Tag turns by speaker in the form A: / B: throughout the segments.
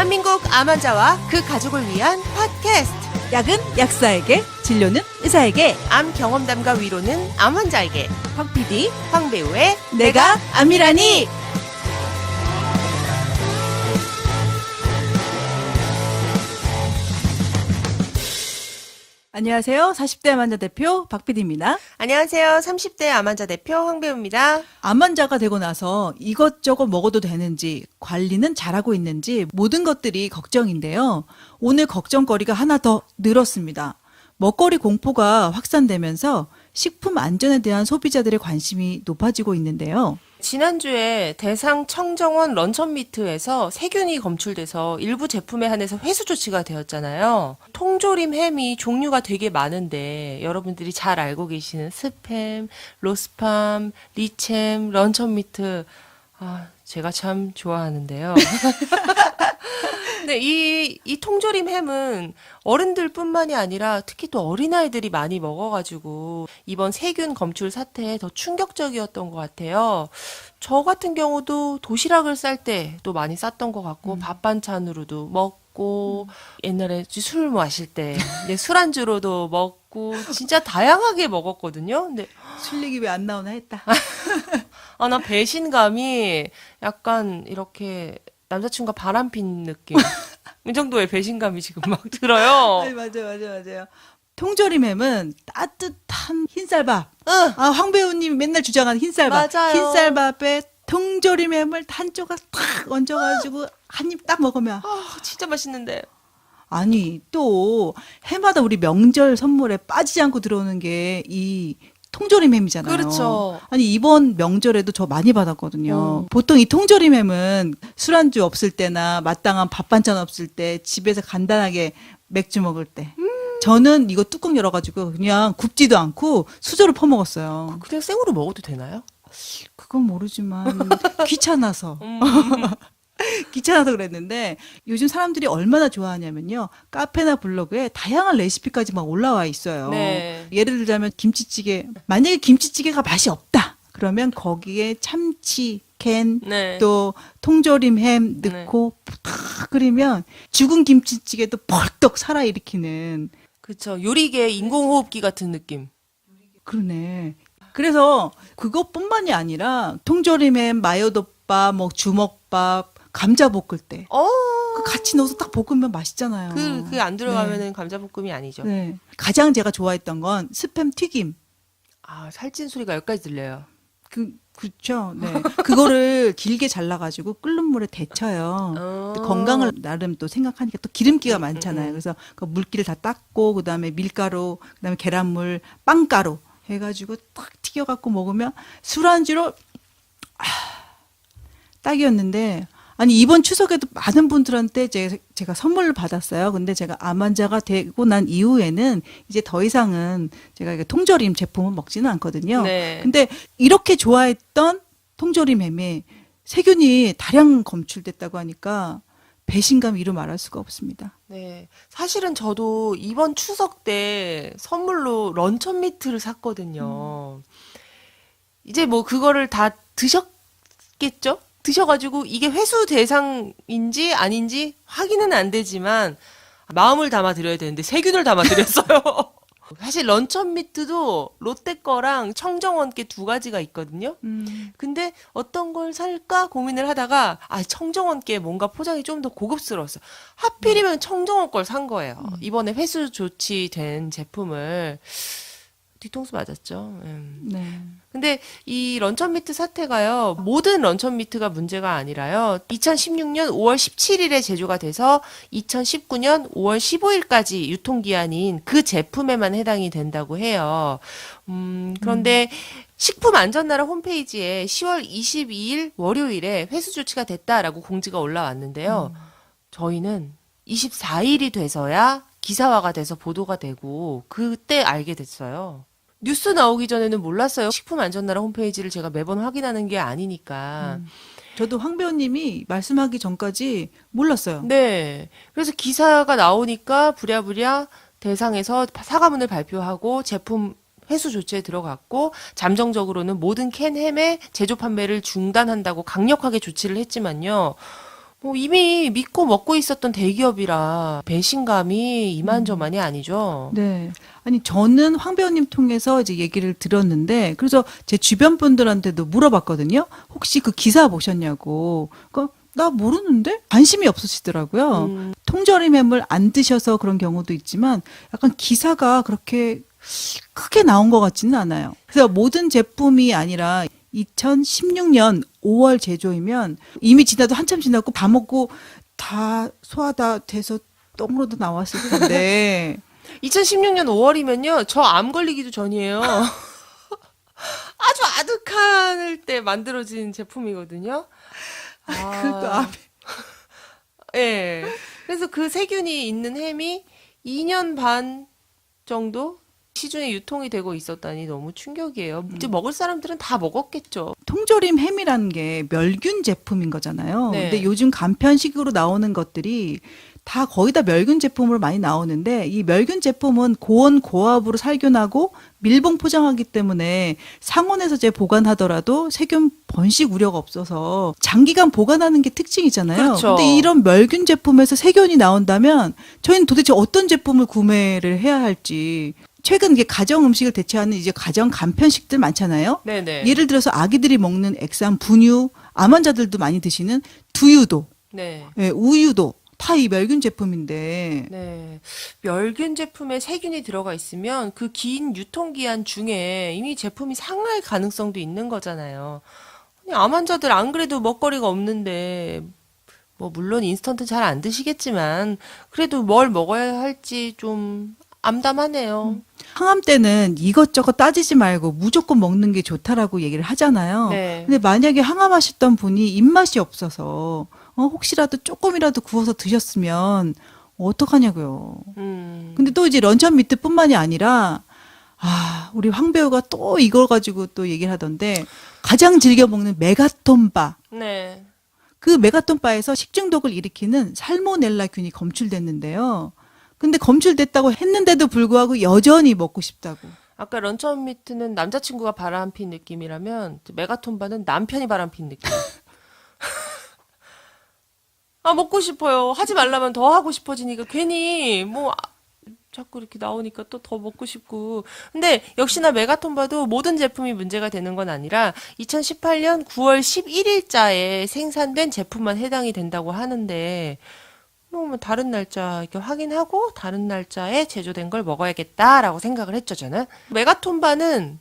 A: 대한민국 암 환자와 그 가족을 위한 팟캐스트.
B: 약은 약사에게, 진료는 의사에게,
A: 암 경험담과 위로는 암 환자에게.
B: 황 PD,
A: 황 배우의
B: 내가 암이라니. 안녕하세요. 40대 암 환자 대표 박 PD입니다.
A: 안녕하세요. 30대 암 환자 대표 황 배우입니다.
B: 암 환자가 되고 나서 이것저것 먹어도 되는지, 관리는 잘하고 있는지 모든 것들이 걱정인데요. 오늘 걱정거리가 하나 더 늘었습니다. 먹거리 공포가 확산되면서 식품 안전에 대한 소비자들의 관심이 높아지고 있는데요.
A: 지난주에 대상 청정원 런천미트에서 세균이 검출돼서 일부 제품에 한해서 회수 조치가 되었잖아요. 통조림 햄이 종류가 되게 많은데 여러분들이 잘 알고 계시는 스팸, 로스팜, 리챔, 런천미트, 제가 참 좋아하는데요. 근데 이 통조림 햄은 어른들뿐만이 아니라 특히 또 어린아이들이 많이 먹어가지고 이번 세균 검출 사태에 더 충격적이었던 것 같아요. 저 같은 경우도 도시락을 쌀 때 또 많이 쌌던 것 같고 밥 반찬으로도 먹고 옛날에 술 마실 때 술안주로도 먹고 진짜 다양하게 먹었거든요. 근데
B: 술 얘기 왜 안 나오나 했다.
A: 나 배신감이 약간 이렇게 남자친구가 바람핀 느낌. 이 정도의 배신감이 지금 막 들어요.
B: 아니, 맞아요. 통조림 햄은 따뜻한 흰쌀밥.
A: 응.
B: 황 배우님이 맨날 주장하는 흰쌀밥.
A: 맞아요.
B: 흰쌀밥에 통조림 햄을 한 조각 탁 얹어가지고 한 입 딱 먹으면.
A: 진짜 맛있는데.
B: 아니, 또 해마다 우리 명절 선물에 빠지지 않고 들어오는 게 이 통조림 햄이잖아요.
A: 그렇죠.
B: 아니, 이번 명절에도 저 많이 받았거든요. 보통 이 통조림 햄은 술안주 없을 때나 마땅한 밥 반찬 없을 때 집에서 간단하게 맥주 먹을 때. 저는 이거 뚜껑 열어가지고 그냥 굽지도 않고 수저로 퍼먹었어요.
A: 그냥 생으로 먹어도 되나요?
B: 그건 모르지만 귀찮아서. 귀찮아서 그랬는데 요즘 사람들이 얼마나 좋아하냐면요. 카페나 블로그에 다양한 레시피까지 막 올라와 있어요.
A: 네.
B: 예를 들자면 김치찌개. 만약에 김치찌개가 맛이 없다. 그러면 거기에 참치, 캔,
A: 네.
B: 또 통조림 햄 넣고 탁 끓이면 죽은 김치찌개도 벌떡 살아일으키는.
A: 그렇죠. 요리계 인공호흡기 같은 느낌.
B: 그러네. 그래서 그것뿐만이 아니라 통조림 햄, 마요덮밥, 뭐 주먹밥, 감자 볶을 때 그 같이 넣어서 딱 볶으면 맛있잖아요.
A: 그게 안 들어가면은 감자볶음이 아니죠.
B: 네. 가장 제가 좋아했던 건 스팸 튀김.
A: 살찐 소리가 여기까지 들려요.
B: 그렇죠. 네. 그거를 길게 잘라가지고 끓는 물에 데쳐요. 또 건강을 나름 또 생각하니까 또 기름기가 많잖아요. 그래서 그 물기를 다 닦고 그다음에 밀가루, 그다음에 계란물, 빵가루 해가지고 딱 튀겨갖고 먹으면 술안주로 딱이었는데. 아니, 이번 추석에도 많은 분들한테 제가 선물을 받았어요. 근데 제가 암 환자가 되고 난 이후에는 이제 더 이상은 제가 통조림 제품을 먹지는 않거든요.
A: 네.
B: 근데 이렇게 좋아했던 통조림 햄에 세균이 다량 검출됐다고 하니까 배신감 이루 말할 수가 없습니다.
A: 네. 사실은 저도 이번 추석 때 선물로 런천 미트를 샀거든요. 이제 뭐 그거를 다 드셨겠죠? 드셔가지고 이게 회수 대상인지 아닌지 확인은 안 되지만 마음을 담아 드려야 되는데 세균을 담아 드렸어요. 사실 런천 미트도 롯데 거랑 청정원 게 두 가지가 있거든요. 근데 어떤 걸 살까 고민을 하다가 청정원 게 뭔가 포장이 좀 더 고급스러웠어요. 하필이면 청정원 걸 산 거예요. 이번에 회수 조치된 제품을 뒤통수 맞았죠.
B: 네.
A: 근데 이 런천미트 사태가요, 모든 런천미트가 문제가 아니라요, 2016년 5월 17일에 제조가 돼서 2019년 5월 15일까지 유통기한인 그 제품에만 해당이 된다고 해요. 그런데 식품안전나라 홈페이지에 10월 22일 월요일에 회수 조치가 됐다라고 공지가 올라왔는데요. 저희는 24일이 돼서야 기사화가 돼서 보도가 되고 그때 알게 됐어요. 뉴스 나오기 전에는 몰랐어요. 식품안전나라 홈페이지를 제가 매번 확인하는 게 아니니까.
B: 저도 황 배우님이 말씀하기 전까지 몰랐어요.
A: 네. 그래서 기사가 나오니까 부랴부랴 대상에서 사과문을 발표하고 제품 회수 조치에 들어갔고 잠정적으로는 모든 캔 햄의 제조 판매를 중단한다고 강력하게 조치를 했지만요. 이미 믿고 먹고 있었던 대기업이라 배신감이 이만저만이 아니죠.
B: 네. 아니, 저는 황 배우님 통해서 이제 얘기를 들었는데, 그래서 제 주변 분들한테도 물어봤거든요. 혹시 그 기사 보셨냐고. 나 모르는데? 관심이 없으시더라고요. 통조림 햄을 안 드셔서 그런 경우도 있지만, 약간 기사가 그렇게 크게 나온 것 같지는 않아요. 그래서 모든 제품이 아니라 2016년 5월 제조이면 이미 지나도 한참 지났고 다 먹고 다 소화다 돼서 똥으로도 나왔을 텐데
A: 2016년 5월이면요, 저 암 걸리기도 전이에요. 아주 아득할 때 만들어진 제품이거든요.
B: 그것도 암
A: 예. 그래서 그 세균이 있는 햄이 2년 반 정도 시중에 유통이 되고 있었다니 너무 충격이에요. 이제 먹을 사람들은 다 먹었겠죠.
B: 통조림 햄이라는 게 멸균 제품인 거잖아요.
A: 네.
B: 근데 요즘 간편식으로 나오는 것들이 다 거의 다 멸균 제품으로 많이 나오는데 이 멸균 제품은 고온 고압으로 살균하고 밀봉 포장하기 때문에 상온에서 보관하더라도 세균 번식 우려가 없어서 장기간 보관하는 게 특징이잖아요.
A: 그렇죠.
B: 근데 이런 멸균 제품에서 세균이 나온다면 저희는 도대체 어떤 제품을 구매를 해야 할지. 최근 이게 가정 음식을 대체하는 이제 가정 간편식들 많잖아요.
A: 네네.
B: 예를 들어서 아기들이 먹는 액상 분유, 암 환자들도 많이 드시는 두유도,
A: 네.
B: 예, 우유도 다 이 멸균 제품인데
A: 네. 멸균 제품에 세균이 들어가 있으면 그 긴 유통기한 중에 이미 제품이 상할 가능성도 있는 거잖아요. 아니, 암 환자들 안 그래도 먹거리가 없는데, 물론 인스턴트 잘 안 드시겠지만, 그래도 뭘 먹어야 할지 좀 암담하네요.
B: 항암 때는 이것저것 따지지 말고 무조건 먹는 게 좋다라고 얘기를 하잖아요.
A: 네.
B: 근데 만약에 항암하셨던 분이 입맛이 없어서 혹시라도 조금이라도 구워서 드셨으면 어떡하냐고요. 근데 또 이제 런천 미트뿐만이 아니라 우리 황 배우가 또 이걸 가지고 또 얘기를 하던데 가장 즐겨 먹는 메가톤바.
A: 네.
B: 그 메가톤바에서 식중독을 일으키는 살모넬라균이 검출됐는데요. 근데 검출됐다고 했는데도 불구하고 여전히 먹고 싶다고.
A: 아까 런천 미트는 남자친구가 바람핀 느낌이라면 메가톤바는 남편이 바람핀 느낌. 먹고 싶어요. 하지 말라면 더 하고 싶어지니까 괜히 자꾸 이렇게 나오니까 또 더 먹고 싶고. 근데 역시나 메가톤바도 모든 제품이 문제가 되는 건 아니라 2018년 9월 11일자에 생산된 제품만 해당이 된다고 하는데 다른 날짜 이렇게 확인하고 다른 날짜에 제조된 걸 먹어야겠다라고 생각을 했죠, 저는. 메가톤바는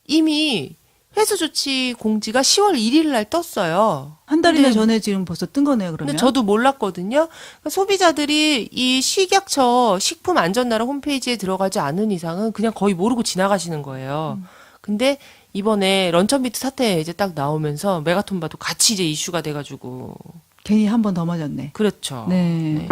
A: 이미 회수 조치 공지가 10월 1일 날 떴어요.
B: 한 달이나
A: 근데-
B: 전에 지금 벌써 뜬 거네요, 그러면.
A: 근데 저도 몰랐거든요. 그러니까 소비자들이 이 식약처 식품안전나라 홈페이지에 들어가지 않은 이상은 그냥 거의 모르고 지나가시는 거예요. 근데 이번에 런천비트 사태 이제 딱 나오면서 메가톤바도 같이 이제 이슈가 돼가지고
B: 괜히 한 번 더 맞았네.
A: 그렇죠.
B: 네.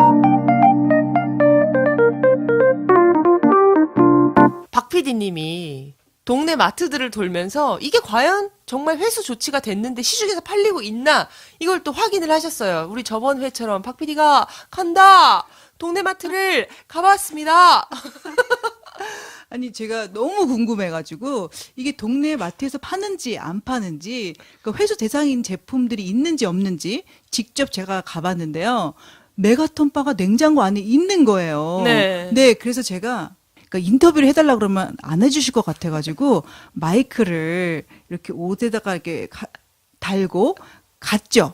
A: 박 PD님이 동네 마트들을 돌면서 이게 과연 정말 회수 조치가 됐는데 시중에서 팔리고 있나 이걸 또 확인을 하셨어요. 우리 저번 회처럼 박 PD가 간다 동네 마트를 가봤습니다.
B: 아니 제가 너무 궁금해가지고 이게 동네 마트에서 파는지 안 파는지 그 회수 대상인 제품들이 있는지 없는지 직접 제가 가봤는데요. 메가톤바가 냉장고 안에 있는 거예요.
A: 네.
B: 그래서 제가 그러니까 인터뷰를 해달라 그러면 안 해주실 것 같아가지고 마이크를 이렇게 옷에다가 이렇게 달고 갔죠.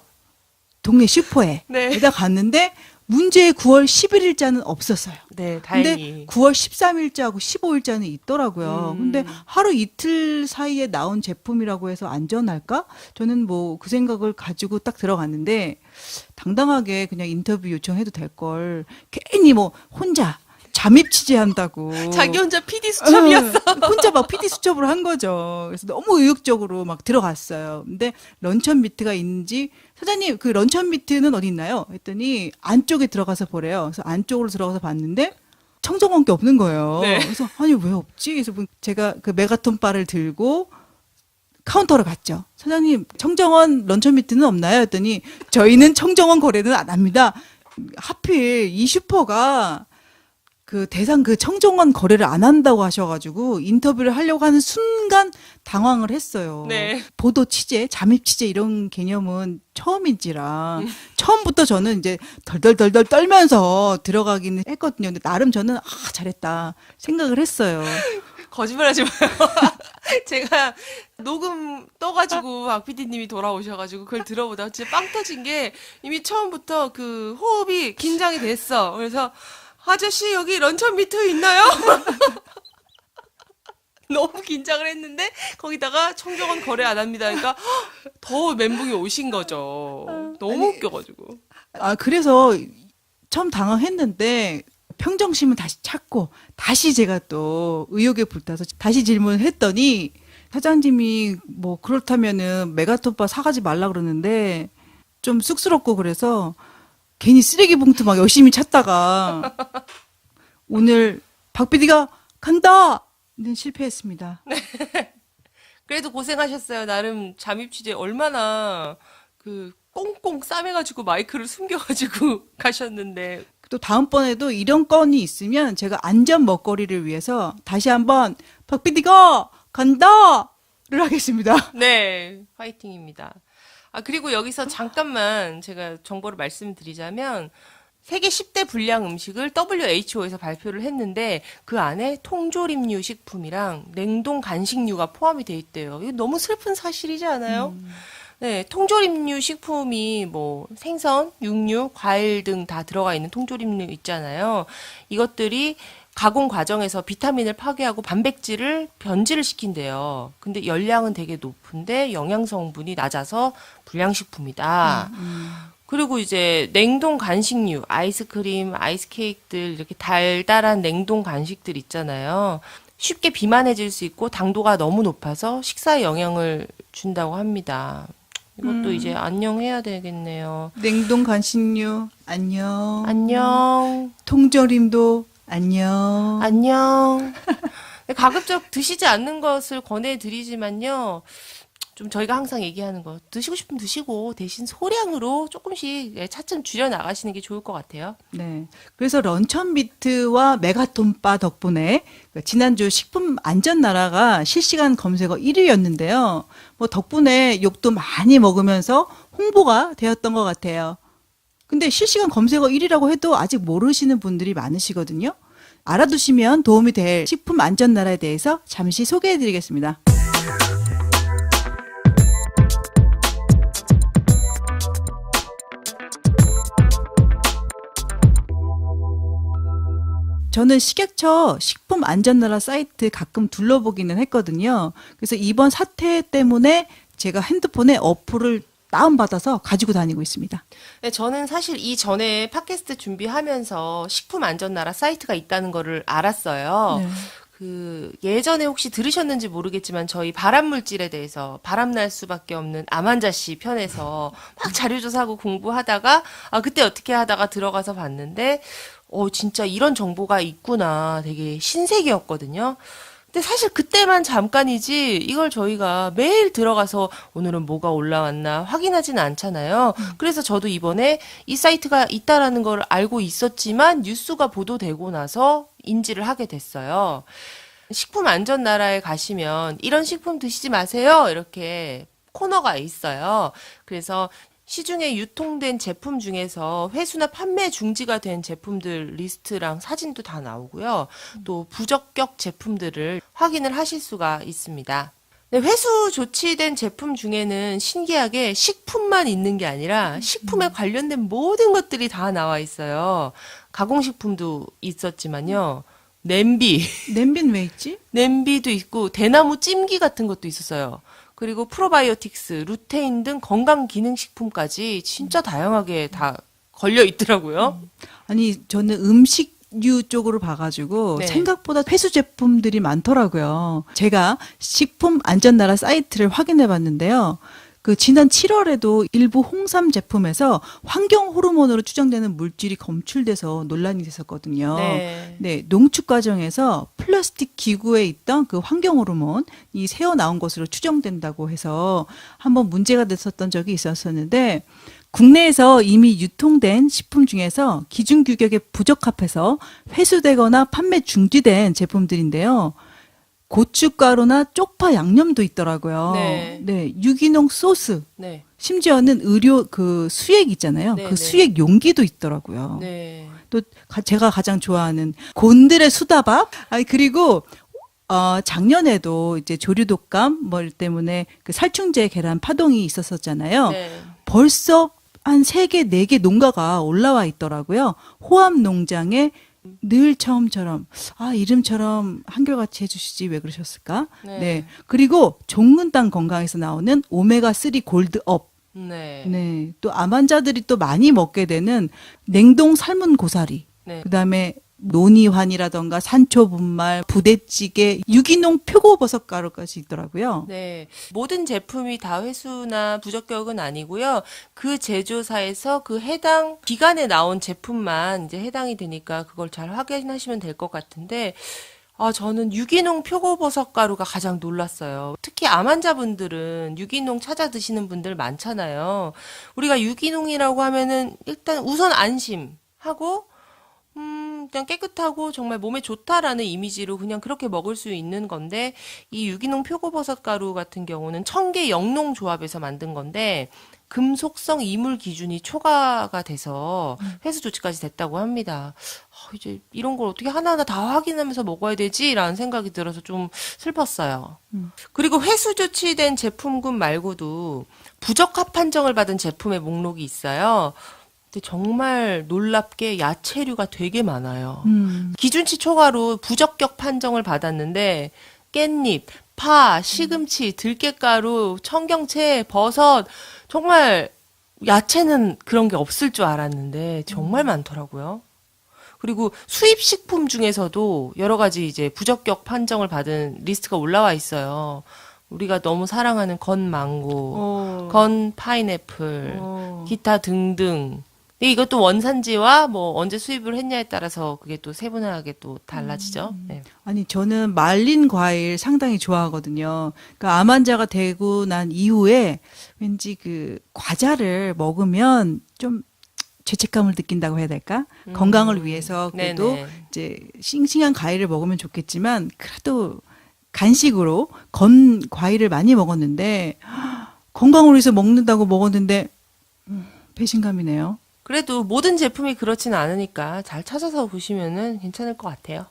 B: 동네 슈퍼에.
A: 네.
B: 에다 갔는데 문제의 9월 11일자는 없었어요.
A: 네,
B: 근데
A: 다행히.
B: 9월 13일자하고 15일자는 있더라고요.
A: 음.
B: 근데 하루 이틀 사이에 나온 제품이라고 해서 안전할까? 저는 그 생각을 가지고 딱 들어갔는데 당당하게 그냥 인터뷰 요청해도 될 걸 괜히 혼자 잠입 취재한다고.
A: 자기 혼자 PD 수첩이었어.
B: 혼자 막 PD 수첩을 한 거죠. 그래서 너무 의욕적으로 막 들어갔어요. 근데 런천 미트가 있는지 사장님 그 런천 미트는 어디 있나요? 했더니 안쪽에 들어가서 보래요. 그래서 안쪽으로 들어가서 봤는데 청정원 게 없는 거예요.
A: 네.
B: 그래서 아니 왜 없지? 그래서 제가 그 메가톤 바를 들고 카운터로 갔죠. 사장님 청정원 런천 미트는 없나요? 했더니 저희는 청정원 거래는 안 합니다. 하필 이 슈퍼가 그 대상 그 청정원 거래를 안 한다고 하셔가지고 인터뷰를 하려고 하는 순간 당황을 했어요.
A: 네.
B: 보도 취재, 잠입 취재 이런 개념은 처음인지라 처음부터 저는 이제 덜덜덜덜 떨면서 들어가기는 했거든요. 근데 나름 저는 잘했다 생각을 했어요.
A: 거짓말하지 마요. 제가 녹음 떠가지고 박 PD님이 돌아오셔가지고 그걸 들어보다 진짜 빵 터진 게 이미 처음부터 그 호흡이 긴장이 됐어. 그래서 아저씨 여기 런천 미트 있나요? 너무 긴장을 했는데 거기다가 청정원 거래 안 합니다. 그러니까 더 멘붕이 오신 거죠. 너무 웃겨가지고.
B: 그래서 처음 당황했는데 평정심을 다시 찾고 다시 제가 또 의욕에 불타서 다시 질문을 했더니 사장님이 뭐 그렇다면은 메가톱바 사가지 말라 그러는데 좀 쑥스럽고 그래서 괜히 쓰레기 봉투 막 열심히 찾다가 오늘 박 PD가 간다는 실패했습니다.
A: 그래도 고생하셨어요. 나름 잠입 취재 얼마나 그 꽁꽁 싸매가지고 마이크를 숨겨가지고 가셨는데.
B: 또 다음번에도 이런 건이 있으면 제가 안전 먹거리를 위해서 다시 한번 박 PD가 간다를 하겠습니다.
A: 네, 화이팅입니다. 그리고 여기서 잠깐만 제가 정보를 말씀드리자면 세계 10대 불량 음식을 WHO에서 발표를 했는데 그 안에 통조림류 식품이랑 냉동 간식류가 포함이 돼 있대요. 이거 너무 슬픈 사실이지 않아요? 네, 통조림류 식품이 뭐 생선, 육류, 과일 등 다 들어가 있는 통조림류 있잖아요. 이것들이 가공 과정에서 비타민을 파괴하고 단백질을 변질을 시킨대요. 근데 열량은 되게 높은데 영양 성분이 낮아서 불량식품이다. 그리고 이제 냉동 간식류, 아이스크림, 아이스케이크들 이렇게 달달한 냉동 간식들 있잖아요. 쉽게 비만해질 수 있고 당도가 너무 높아서 식사에 영향을 준다고 합니다. 이것도 이제 안녕해야 되겠네요.
B: 냉동 간식류 안녕.
A: 안녕.
B: 통조림도 안녕.
A: 안녕. 가급적 드시지 않는 것을 권해드리지만요. 좀 저희가 항상 얘기하는 거 드시고 싶으면 드시고 대신 소량으로 조금씩 차츰 줄여 나가시는 게 좋을 것 같아요.
B: 네. 그래서 런천미트와 메가톤바 덕분에 지난주 식품 안전 나라가 실시간 검색어 1위였는데요. 뭐 덕분에 욕도 많이 먹으면서 홍보가 되었던 것 같아요. 근데 실시간 검색어 1위라고 해도 아직 모르시는 분들이 많으시거든요. 알아두시면 도움이 될 식품 안전 나라에 대해서 잠시 소개해 드리겠습니다. 저는 식약처 식품안전나라 사이트 가끔 둘러보기는 했거든요. 그래서 이번 사태 때문에 제가 핸드폰에 어플을 다운받아서 가지고 다니고 있습니다.
A: 네, 저는 사실 이전에 팟캐스트 준비하면서 식품안전나라 사이트가 있다는 거를 알았어요.
B: 네.
A: 그 예전에 혹시 들으셨는지 모르겠지만 저희 발암물질에 대해서 발암날 수밖에 없는 암환자 씨 편에서 막 자료조사하고 공부하다가 그때 어떻게 하다가 들어가서 봤는데 진짜 이런 정보가 있구나. 되게 신세계였거든요. 근데 사실 그때만 잠깐이지 이걸 저희가 매일 들어가서 오늘은 뭐가 올라왔나 확인하지는 않잖아요. 그래서 저도 이번에 이 사이트가 있다라는 걸 알고 있었지만 뉴스가 보도되고 나서 인지를 하게 됐어요. 식품안전나라에 가시면 이런 식품 드시지 마세요. 이렇게 코너가 있어요. 그래서 시중에 유통된 제품 중에서 회수나 판매 중지가 된 제품들 리스트랑 사진도 다 나오고요. 또 부적격 제품들을 확인을 하실 수가 있습니다. 네, 회수 조치된 제품 중에는 신기하게 식품만 있는 게 아니라 식품에 관련된 모든 것들이 다 나와 있어요. 가공식품도 있었지만요.
B: 냄비는 왜 있지?
A: 냄비도 있고 대나무 찜기 같은 것도 있었어요. 그리고 프로바이오틱스, 루테인 등 건강기능식품까지 진짜 다양하게 다 걸려 있더라고요.
B: 아니 저는 음식류 쪽으로 봐가지고
A: 네.
B: 생각보다 회수 제품들이 많더라고요. 제가 식품안전나라 사이트를 확인해봤는데요. 그 지난 7월에도 일부 홍삼 제품에서 환경 호르몬으로 추정되는 물질이 검출돼서 논란이 됐었거든요.
A: 네.
B: 네, 농축 과정에서 플라스틱 기구에 있던 그 환경 호르몬이 새어 나온 것으로 추정된다고 해서 한번 문제가 됐었던 적이 있었었는데 국내에서 이미 유통된 식품 중에서 기준 규격에 부적합해서 회수되거나 판매 중지된 제품들인데요. 고춧가루나 쪽파 양념도 있더라고요.
A: 네.
B: 유기농 소스.
A: 네.
B: 심지어는 의료 그 수액 있잖아요.
A: 네,
B: 그
A: 네.
B: 수액 용기도 있더라고요.
A: 네.
B: 또 제가 가장 좋아하는 곤드레 수다밥. 아니 그리고 작년에도 이제 조류독감 뭐 때문에 그 살충제 계란 파동이 있었었잖아요.
A: 네.
B: 벌써 한 3개, 4개 농가가 올라와 있더라고요. 호암 농장에 늘 처음처럼 이름처럼 한결같이 해주시지 왜 그러셨을까?
A: 네.
B: 그리고 종근당 건강에서 나오는 오메가3 골드업.
A: 네.
B: 네. 또 암 환자들이 또 많이 먹게 되는 냉동 삶은 고사리.
A: 네.
B: 그다음에 논이환이라던가 산초 분말, 부대찌개, 유기농 표고버섯 가루까지 있더라고요.
A: 네. 모든 제품이 다 회수나 부적격은 아니고요. 그 제조사에서 그 해당 기간에 나온 제품만 이제 해당이 되니까 그걸 잘 확인하시면 될 것 같은데, 저는 유기농 표고버섯 가루가 가장 놀랐어요. 특히 암 환자분들은 유기농 찾아 드시는 분들 많잖아요. 우리가 유기농이라고 하면은 일단 우선 안심하고 그냥 깨끗하고 정말 몸에 좋다라는 이미지로 그냥 그렇게 먹을 수 있는 건데, 이 유기농 표고버섯 가루 같은 경우는 청계 영농 조합에서 만든 건데, 금속성 이물 기준이 초과가 돼서 회수 조치까지 됐다고 합니다. 이제 이런 걸 어떻게 하나하나 다 확인하면서 먹어야 되지라는 생각이 들어서 좀 슬펐어요. 그리고 회수 조치된 제품군 말고도 부적합 판정을 받은 제품의 목록이 있어요. 근데 정말 놀랍게 야채류가 되게 많아요. 기준치 초과로 부적격 판정을 받았는데 깻잎, 파, 시금치, 들깨가루, 청경채, 버섯, 정말 야채는 그런 게 없을 줄 알았는데 정말 많더라고요. 그리고 수입 식품 중에서도 여러 가지 이제 부적격 판정을 받은 리스트가 올라와 있어요. 우리가 너무 사랑하는 건 망고, 건 파인애플, 기타 등등. 근데 이것도 원산지와 뭐 언제 수입을 했냐에 따라서 그게 또 세분화하게 또 달라지죠. 네.
B: 아니 저는 말린 과일 상당히 좋아하거든요. 그러니까 암 환자가 되고 난 이후에 왠지 그 과자를 먹으면 좀 죄책감을 느낀다고 해야 될까? 건강을 위해서 그래도
A: 네네.
B: 이제 싱싱한 과일을 먹으면 좋겠지만 그래도 간식으로 건 과일을 많이 먹었는데 건강을 위해서 먹는다고 먹었는데 배신감이네요.
A: 그래도 모든 제품이 그렇지는 않으니까 잘 찾아서 보시면은 괜찮을 것 같아요.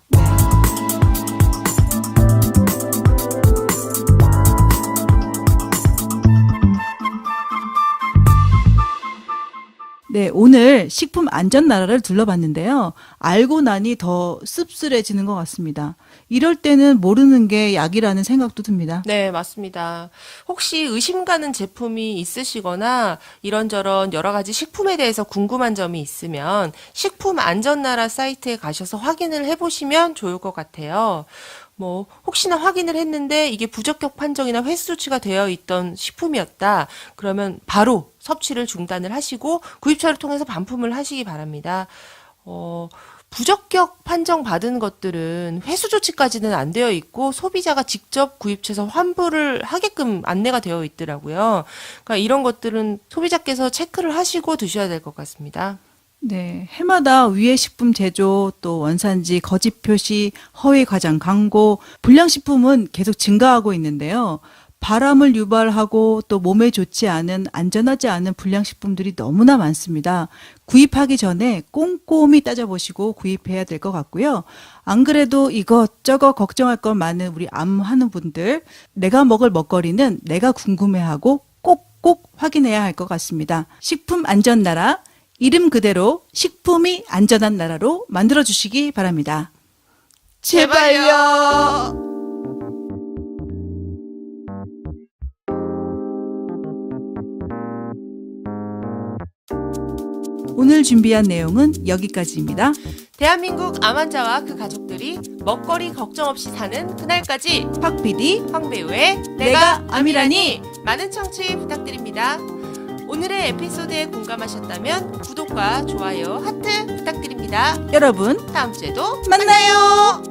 B: 네, 오늘 식품 안전 나라를 둘러봤는데요. 알고 나니 더 씁쓸해지는 것 같습니다. 이럴 때는 모르는 게 약이라는 생각도 듭니다.
A: 네, 맞습니다. 혹시 의심 가는 제품이 있으시거나 이런저런 여러 가지 식품에 대해서 궁금한 점이 있으면 식품안전나라 사이트에 가셔서 확인을 해보시면 좋을 것 같아요. 뭐 혹시나 확인을 했는데 이게 부적격 판정이나 회수 조치가 되어 있던 식품이었다. 그러면 바로 섭취를 중단을 하시고 구입처를 통해서 반품을 하시기 바랍니다. 부적격 판정 받은 것들은 회수 조치까지는 안 되어 있고 소비자가 직접 구입처에서 환불을 하게끔 안내가 되어 있더라고요. 그러니까 이런 것들은 소비자께서 체크를 하시고 드셔야 될 것 같습니다.
B: 네, 해마다 위해 식품 제조, 또 원산지 거짓 표시, 허위 과장 광고, 불량식품은 계속 증가하고 있는데요. 바람을 유발하고 또 몸에 좋지 않은 안전하지 않은 불량식품들이 너무나 많습니다. 구입하기 전에 꼼꼼히 따져보시고 구입해야 될 것 같고요. 안 그래도 이것저것 걱정할 건 많은 우리 암하는 분들, 내가 먹을 먹거리는 내가 궁금해하고 꼭꼭 확인해야 할 것 같습니다. 식품 안전 나라, 이름 그대로 식품이 안전한 나라로 만들어주시기 바랍니다. 제발요. 오늘 준비한 내용은 여기까지입니다.
A: 대한민국 암 환자와 그 가족들이 먹거리 걱정 없이 사는 그날까지
B: 박PD
A: 황배우의
B: 내가 암이라니
A: 많은 청취 부탁드립니다. 오늘의 에피소드에 공감하셨다면 구독과 좋아요, 하트 부탁드립니다.
B: 여러분
A: 다음 주에도
B: 만나요.